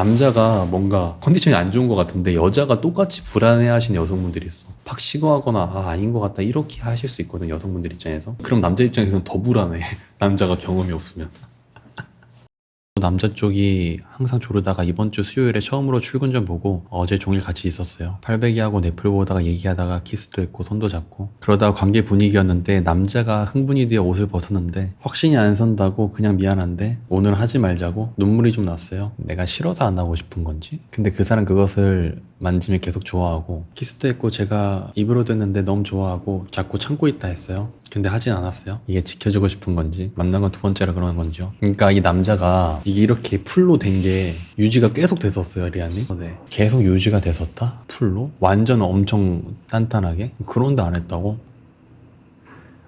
남자가 뭔가 컨디션이 안 좋은 것 같은데 여자가 똑같이 불안해하시는 여성분들이 있어. 팍 식어하거나 아닌 것 같다 이렇게 하실 수 있거든, 여성분들 입장에서. 그럼 남자 입장에서는 더 불안해. 남자가 경험이 없으면. 남자 쪽이 항상 조르다가 이번 주 수요일에 처음으로 출근 전 보고 어제 종일 같이 있었어요. 팔베기하고 넷플 보다가 얘기하다가 키스도 했고 손도 잡고 그러다가 관계 분위기였는데 남자가 흥분이 되어 옷을 벗었는데 확신이 안 선다고 그냥 미안한데 오늘 하지 말자고 눈물이 좀 났어요. 내가 싫어서 안 하고 싶은 건지. 근데 그 사람 그것을 만지면 계속 좋아하고 키스도 했고 제가 입으로도 했는데 너무 좋아하고 자꾸 참고 있다 했어요. 근데 하진 않았어요. 이게 지켜주고 싶은 건지 만난 건 두 번째라 그러는 건지요. 그러니까 이 남자가 이게 이렇게 풀로 된 게 유지가 계속 됐었어요, 리안님. 네. 계속 유지가 됐었다? 풀로? 완전 엄청 단단하게? 그런데 안 했다고?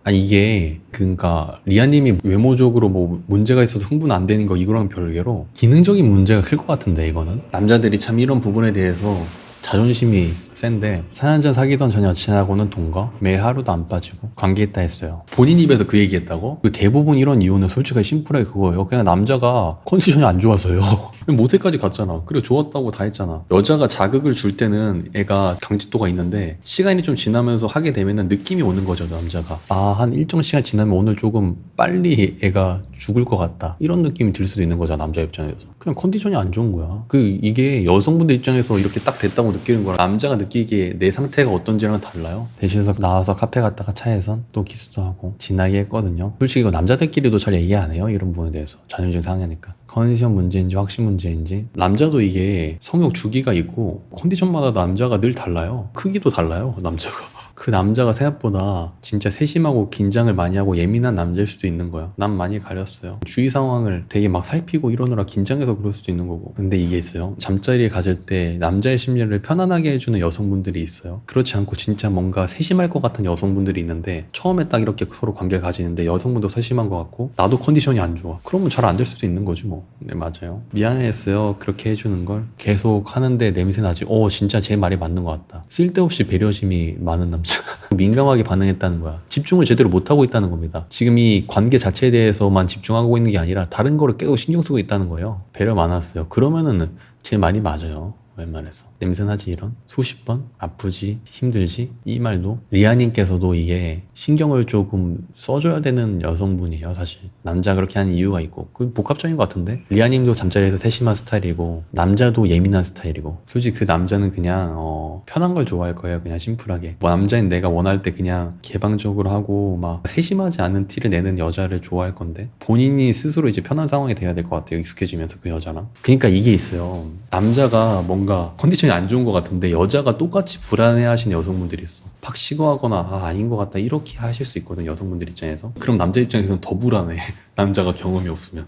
아니 이게 그러니까 리아님이 외모적으로 뭐 문제가 있어서 흥분 안 되는 거 이거랑 별개로 기능적인 문제가 클 것 같은데 이거는 남자들이 참 이런 부분에 대해서 자존심이 센데 4년 전 사귀던 전 여친하고는 동거 매일 하루도 안 빠지고 관계했다 했어요. 본인 입에서 그 얘기했다고? 그 대부분 이런 이유는 솔직히 심플하게 그거예요. 그냥 남자가 컨디션이 안 좋아서요. 모텔까지 갔잖아. 그리고 좋았다고 다 했잖아. 여자가 자극을 줄 때는 애가 강직도가 있는데 시간이 좀 지나면서 하게 되면은 느낌이 오는 거죠, 남자가. 한 일정 시간 지나면 오늘 조금 빨리 애가 죽을 것 같다 이런 느낌이 들 수도 있는 거죠, 남자 입장에서. 그냥 컨디션이 안 좋은 거야. 이게 여성분들 입장에서 이렇게 딱 됐다고 느끼는 거랑 남자가 느끼기에 내 상태가 어떤지랑 달라요. 대신해서 나와서 카페 갔다가 차에선 또 키스도 하고 진하게 했거든요. 솔직히 이거 남자들끼리도 잘 얘기 안 해요, 이런 부분에 대해서. 자존심 상하니까. 컨디션 문제인지 확신 문제인지. 남자도 이게 성욕 주기가 있고 컨디션마다 남자가 늘 달라요. 크기도 달라요, 남자가. 그 남자가 생각보다 진짜 세심하고 긴장을 많이 하고 예민한 남자일 수도 있는 거야. 난 많이 가렸어요. 주위 상황을 되게 막 살피고 이러느라 긴장해서 그럴 수도 있는 거고. 근데 이게 있어요. 잠자리에 가질 때 남자의 심리를 편안하게 해주는 여성분들이 있어요. 그렇지 않고 진짜 뭔가 세심할 것 같은 여성분들이 있는데 처음에 딱 이렇게 서로 관계를 가지는데 여성분도 세심한 것 같고 나도 컨디션이 안 좋아. 그러면 잘 안 될 수도 있는 거지 뭐. 네, 맞아요. 미안했어요. 그렇게 해주는 걸 계속 하는데 냄새 나지. 진짜 제 말이 맞는 것 같다. 쓸데없이 배려심이 많은 남자. 민감하게 반응했다는 거야. 집중을 제대로 못하고 있다는 겁니다. 지금 이 관계 자체에 대해서만 집중하고 있는 게 아니라 다른 거를 계속 신경 쓰고 있다는 거예요. 배려 많았어요. 그러면은 제 말이 맞아요. 웬만해서. 냄새나지 이런? 수십 번? 아프지? 힘들지? 이 말도 리아님께서도 이게 신경을 조금 써줘야 되는 여성분이에요, 사실. 남자가 그렇게 하는 이유가 있고 그 복합적인 것 같은데 리아님도 잠자리에서 세심한 스타일이고 남자도 예민한 스타일이고 솔직히 그 남자는 그냥 편한 걸 좋아할 거예요. 그냥 심플하게 뭐 남자인 내가 원할 때 그냥 개방적으로 하고 막 세심하지 않은 티를 내는 여자를 좋아할 건데 본인이 스스로 이제 편한 상황이 돼야 될 것 같아요. 익숙해지면서 그 여자랑. 그러니까 이게 있어요. 남자가 뭔가 컨디션이 안 좋은 것 같은데 여자가 똑같이 불안해하시는 여성분들이 있어. 팍 식어하거나 아닌 것 같다 이렇게 하실 수 있거든, 여성분들 입장에서. 그럼 남자 입장에서는 더 불안해. 남자가 경험이 없으면.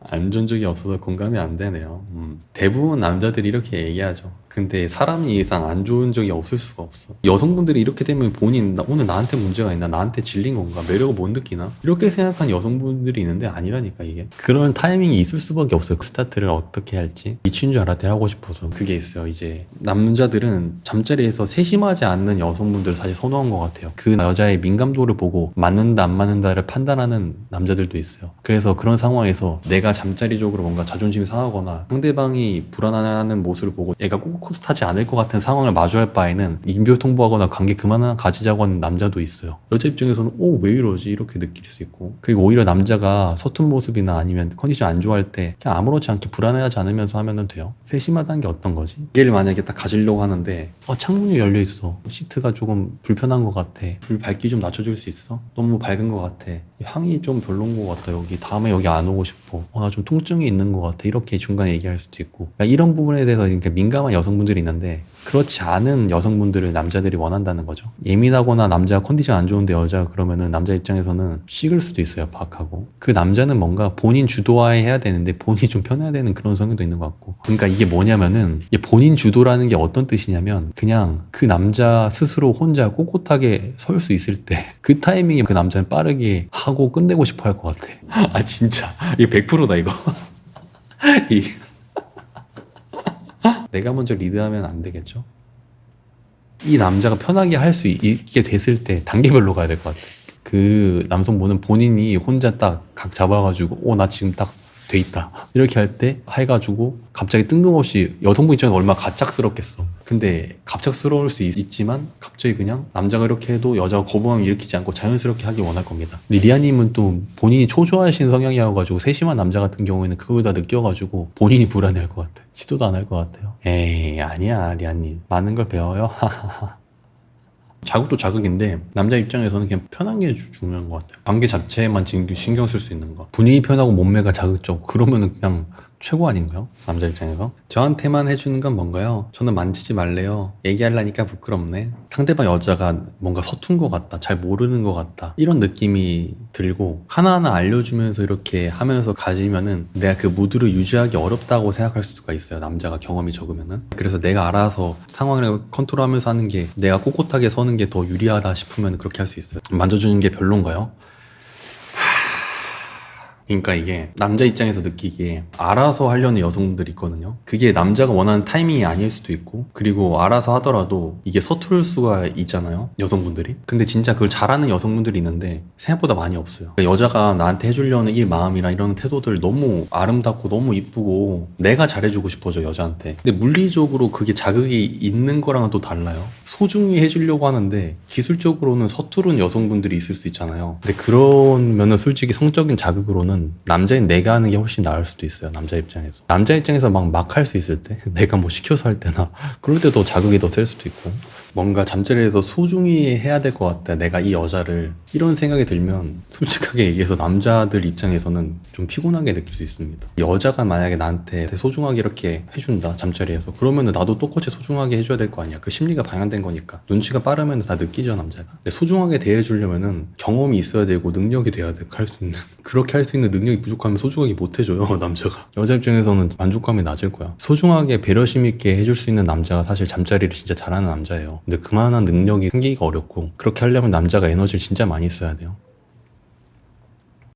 안 좋은 적이 없어서 공감이 안 되네요. 대부분 남자들이 이렇게 얘기하죠. 근데 사람이 이상 안 좋은 적이 없을 수가 없어. 여성분들이 이렇게 되면 본인 오늘 나한테 문제가 있나? 나한테 질린 건가? 매력을 못 느끼나? 이렇게 생각하는 여성분들이 있는데 아니라니까 이게. 그런 타이밍이 있을 수밖에 없어요. 그 스타트를 어떻게 할지. 미친 줄 알아 하고 싶어서. 그게 있어요. 이제 남자들은 잠자리에서 세심하지 않는 여성분들을 사실 선호한 것 같아요. 그 여자의 민감도를 보고 맞는다 안 맞는다를 판단하는 남자들도 있어요. 그래서 그런 상황에서 내가 잠자리적으로 뭔가 자존심이 상하거나 상대방이 불안해하는 모습을 보고 애가 꼿꼿하지 않을 것 같은 상황을 마주할 바에는 인별 통보하거나 관계 그만 가지자고 하는 남자도 있어요. 여자 입장에서는 왜 이러지? 이렇게 느낄 수 있고. 그리고 오히려 남자가 서툰 모습이나 아니면 컨디션 안 좋아할 때 그냥 아무렇지 않게 불안해하지 않으면서 하면 돼요. 세심하다는 게 어떤 거지? 얘를 만약에 딱 가지려고 하는데 창문이 열려 있어. 시트가 조금 불편한 것 같아. 불 밝기 좀 낮춰줄 수 있어? 너무 밝은 것 같아. 향이 좀 별론 것 같다. 여기 다음에 여기 안 오고 싶어. 나 좀 통증이 있는 것 같아. 이렇게 중간에 얘기할 수도 있고. 그러니까 이런 부분에 대해서 그러니까 민감한 여성분들이 있는데 그렇지 않은 여성분들을 남자들이 원한다는 거죠. 예민하거나 남자가 컨디션 안 좋은데 여자가 그러면은 남자 입장에서는 식을 수도 있어요. 박하고. 그 남자는 뭔가 본인 주도화에 해야 되는데 본인이 좀 편해야 되는 그런 성향도 있는 것 같고. 그러니까 이게 뭐냐면은 본인 주도라는 게 어떤 뜻이냐면 그냥 그 남자 스스로 혼자 꼿꼿하게 설 수 있을 때 그 타이밍에 그 남자는 빠르게 하고 끝내고 싶어 할 것 같아. 진짜 이게 100%다 이거. 내가 먼저 리드하면 안 되겠죠? 이 남자가 편하게 할 수 있게 됐을 때 단계별로 가야 될 것 같아. 그 남성분은 본인이 혼자 딱 각 잡아가지고 나 지금 딱 돼 있다 이렇게 할 때 해가지고 갑자기 뜬금없이 여성분 입장에서 얼마나 갑작스럽겠어. 근데 갑작스러울 수 있지만 갑자기 그냥 남자가 이렇게 해도 여자가 거부감을 일으키지 않고 자연스럽게 하길 원할 겁니다. 근데 리아님은 또 본인이 초조하신 성향이어가지고 세심한 남자 같은 경우에는 그걸 다 느껴가지고 본인이 불안해할 것 같아. 시도도 안 할 것 같아요. 에이 아니야 리아님 많은 걸 배워요. 자극도 자극인데 남자 입장에서는 그냥 편한 게 중요한 것 같아요. 관계 자체에만 신경 쓸 수 있는 거. 분위기 편하고 몸매가 자극적 그러면은 그냥 최고 아닌가요? 남자 입장에서. 저한테만 해주는 건 뭔가요? 저는 만지지 말래요. 얘기하려니까 부끄럽네. 상대방 여자가 뭔가 서툰 것 같다, 잘 모르는 것 같다, 이런 느낌이 들고 하나하나 알려주면서 이렇게 하면서 가지면은 내가 그 무드를 유지하기 어렵다고 생각할 수가 있어요. 남자가 경험이 적으면은. 그래서 내가 알아서 상황을 컨트롤하면서 하는 게 내가 꼿꼿하게 서는 게 더 유리하다 싶으면 그렇게 할 수 있어요. 만져주는 게 별론가요? 그러니까 이게 남자 입장에서 느끼기에 알아서 하려는 여성분들이 있거든요. 그게 남자가 원하는 타이밍이 아닐 수도 있고, 그리고 알아서 하더라도 이게 서투를 수가 있잖아요, 여성분들이. 근데 진짜 그걸 잘하는 여성분들이 있는데 생각보다 많이 없어요. 그러니까 여자가 나한테 해주려는 이 마음이나 이런 태도들 너무 아름답고 너무 이쁘고 내가 잘해주고 싶어져 여자한테. 근데 물리적으로 그게 자극이 있는 거랑은 또 달라요. 소중히 해주려고 하는데 기술적으로는 서투른 여성분들이 있을 수 있잖아요. 근데 그러면은 솔직히 성적인 자극으로는 남자인 내가 하는 게 훨씬 나을 수도 있어요. 남자 입장에서. 남자 입장에서 막 할 수 있을 때 내가 뭐 시켜서 할 때나 그럴 때 더 자극이 더 셀 수도 있고, 뭔가 잠자리에서 소중히 해야 될 것 같다, 내가 이 여자를, 이런 생각이 들면 솔직하게 얘기해서 남자들 입장에서는 좀 피곤하게 느낄 수 있습니다. 여자가 만약에 나한테 소중하게 이렇게 해준다 잠자리에서, 그러면은 나도 똑같이 소중하게 해줘야 될 거 아니야. 그 심리가 방향된 거니까. 눈치가 빠르면 다 느끼죠 남자가. 근데 소중하게 대해주려면은 경험이 있어야 되고 능력이 돼야 돼. 할 수 있는 그렇게 할 수 있는 능력이 부족하면 소중하게 못 해줘요 남자가. 여자 입장에서는 만족감이 낮을 거야. 소중하게 배려심 있게 해줄 수 있는 남자가 사실 잠자리를 진짜 잘하는 남자예요. 근데 그만한 능력이 생기기가 어렵고, 그렇게 하려면 남자가 에너지를 진짜 많이 써야 돼요.